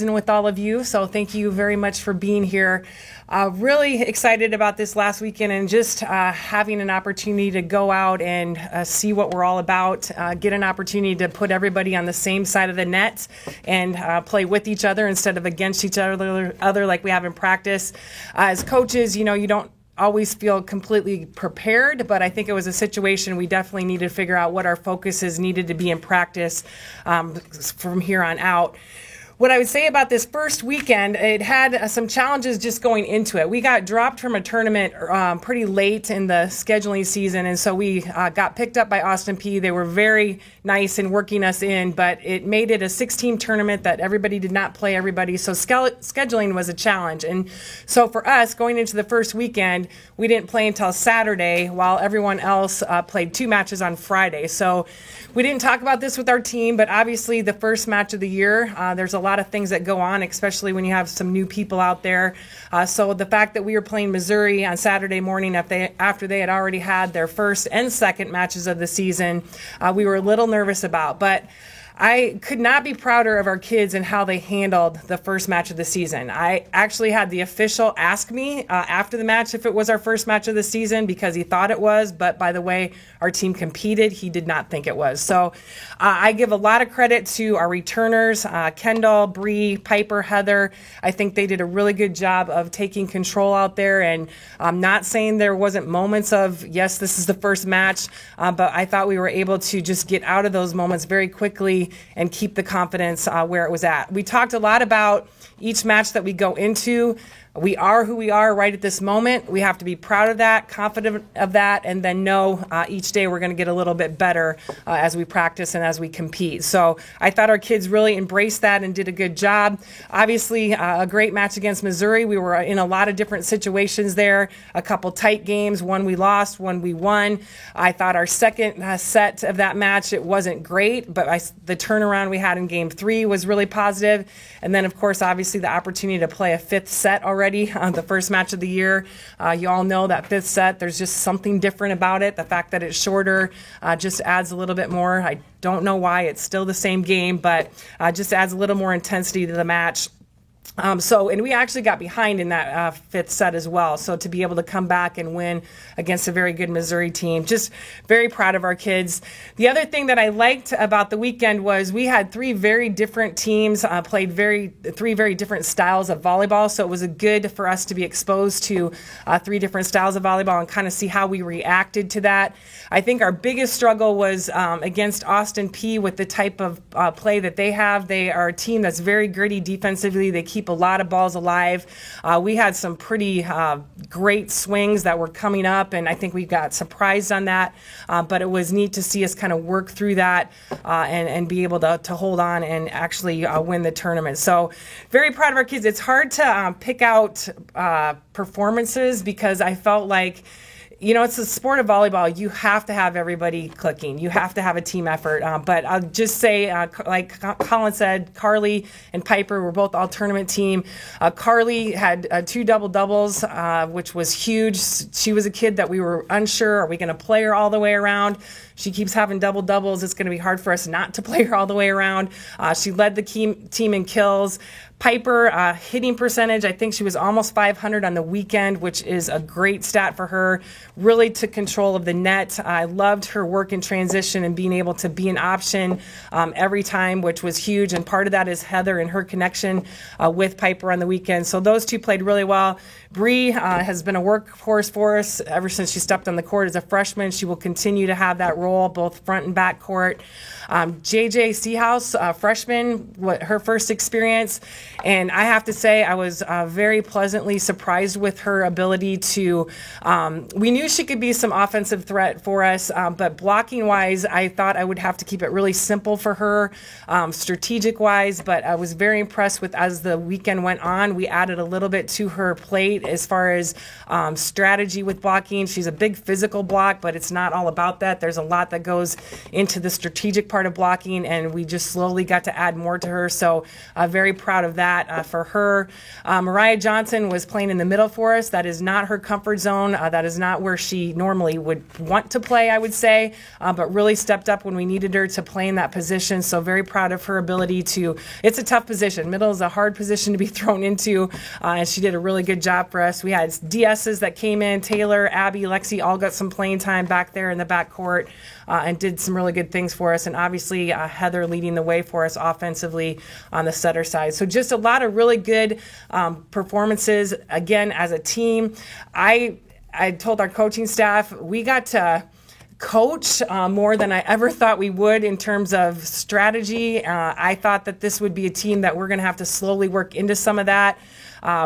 with all of you. So thank you very much for being here. Really excited about this last weekend and just having an opportunity to go out and see what we're all about, get an opportunity to put everybody on the same side of the net and play with each other instead of against each other like we have in practice. As coaches, you don't always feel completely prepared, but I think it was a situation we definitely needed to figure out what our focuses needed to be in practice from here on out. What I would say about this first weekend, it had some challenges just going into it. We got dropped from a tournament pretty late in the scheduling season, and so we got picked up by Austin Peay. They were very nice in working us in, but it made it a 6-team tournament that everybody did not play everybody, so scheduling was a challenge. And so for us, going into the first weekend, we didn't play until Saturday, while everyone else played 2 matches on Friday. So we didn't talk about this with our team, but obviously the first match of the year, there's a lot of things that go on, especially when you have some new people out there. So the fact that we were playing Missouri on Saturday morning after they had already had their first and second matches of the season, we were a little nervous about. But I could not be prouder of our kids and how they handled the first match of the season. I actually had the official ask me after the match if it was our first match of the season because he thought it was, but by the way our team competed, he did not think it was. So I give a lot of credit to our returners, Kendall, Bree, Piper, Heather. I think they did a really good job of taking control out there, and I'm not saying there wasn't moments of, yes, this is the first match, but I thought we were able to just get out of those moments very quickly and keep the confidence where it was at. We talked a lot about each match that we go into. We are who we are right at this moment. We have to be proud of that, confident of that, and then know each day we're going to get a little bit better as we practice and as we compete. So I thought our kids really embraced that and did a good job. Obviously, a great match against Missouri. We were in a lot of different situations there, a couple tight games, one we lost, one we won. I thought our second set of that match, it wasn't great, but the turnaround we had in Game 3 was really positive. And then, of course, obviously the opportunity to play a 5th set already on the first match of the year. You all know that 5th set, there's just something different about it. The fact that it's shorter just adds a little bit more. I don't know why. It's still the same game, but just adds a little more intensity to the match. And we actually got behind in that 5th set as well. So to be able to come back and win against a very good Missouri team, just very proud of our kids. The other thing that I liked about the weekend was we had 3 very different teams, played 3 very different styles of volleyball. So it was good for us to be exposed to 3 different styles of volleyball and kind of see how we reacted to that. I think our biggest struggle was against Austin Peay with the type of play that they have. They are a team that's very gritty defensively. They keep a lot of balls alive. We had some pretty great swings that were coming up, and I think we got surprised on that. But it was neat to see us kind of work through that and be able to hold on and actually win the tournament. So very proud of our kids. It's hard to pick out performances because I felt like it's a sport of volleyball. You have to have everybody clicking. You have to have a team effort. But I'll just say, like Colin said, Carly and Piper were both all-tournament team. Carly had 2 double-doubles, which was huge. She was a kid that we were unsure, are we going to play her all the way around? She keeps having double-doubles. It's going to be hard for us not to play her all the way around. She led the team in kills. Piper, hitting percentage, I think she was almost 500 on the weekend, which is a great stat for her. Really took control of the net. I loved her work in transition and being able to be an option every time, which was huge. And part of that is Heather and her connection with Piper on the weekend. So those 2 played really well. Bree has been a workhorse for us ever since she stepped on the court as a freshman. She will continue to have that role, both front and back court. JJ Seahouse, freshman, her first experience. And I have to say, I was very pleasantly surprised with her ability to, we knew she could be some offensive threat for us, but blocking-wise, I thought I would have to keep it really simple for her, strategic-wise, but I was very impressed with, as the weekend went on, we added a little bit to her plate as far as strategy with blocking. She's a big physical block, but it's not all about that. There's a lot that goes into the strategic part of blocking, and we just slowly got to add more to her, so very proud of that. that for her. Mariah Johnson was playing in the middle for us. That is not her comfort zone. That is not where she normally would want to play, I would say, but really stepped up when we needed her to play in that position. So very proud of her ability to, it's a tough position. Middle is a hard position to be thrown into, and she did a really good job for us. We had DSs that came in, Taylor, Abby, Lexi, all got some playing time back there in the backcourt and did some really good things for us. And obviously Heather leading the way for us offensively on the setter side. So just a lot of really good performances, again, as a team. I told our coaching staff we got to coach more than I ever thought we would in terms of strategy. I thought that this would be a team that we're going to have to slowly work into some of that.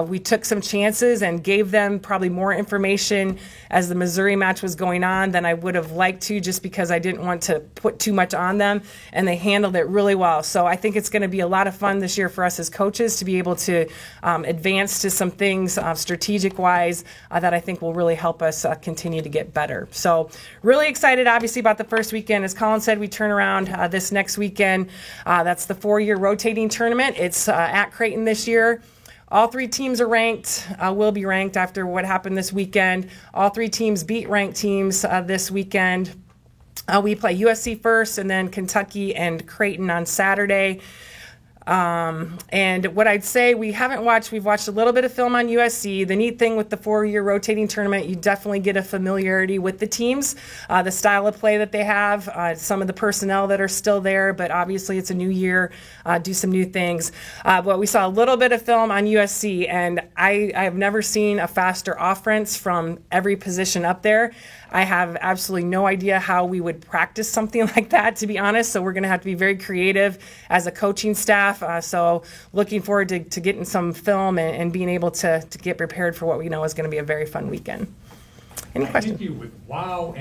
We took some chances and gave them probably more information as the Missouri match was going on than I would have liked to, just because I didn't want to put too much on them, and they handled it really well. So I think it's going to be a lot of fun this year for us as coaches to be able to advance to some things strategic-wise that I think will really help us continue to get better. So really excited, obviously, about the first weekend. As Colin said, we turn around this next weekend. That's the 4-year rotating tournament. It's at Creighton this year. All 3 teams are ranked, will be ranked after what happened this weekend. All 3 teams beat ranked teams this weekend. We play USC first, and then Kentucky and Creighton on Saturday. And what I'd say, we've watched a little bit of film on USC. The neat thing with the 4-year rotating tournament, you definitely get a familiarity with the teams, the style of play that they have, some of the personnel that are still there, but obviously it's a new year, do some new things. But we saw a little bit of film on USC, and I have never seen a faster offense from every position up there. I have absolutely no idea how we would practice something like that, to be honest. So we're going to have to be very creative as a coaching staff. So looking forward to getting some film and being able to get prepared for what we know is going to be a very fun weekend. Any questions? Thank you. With WOW.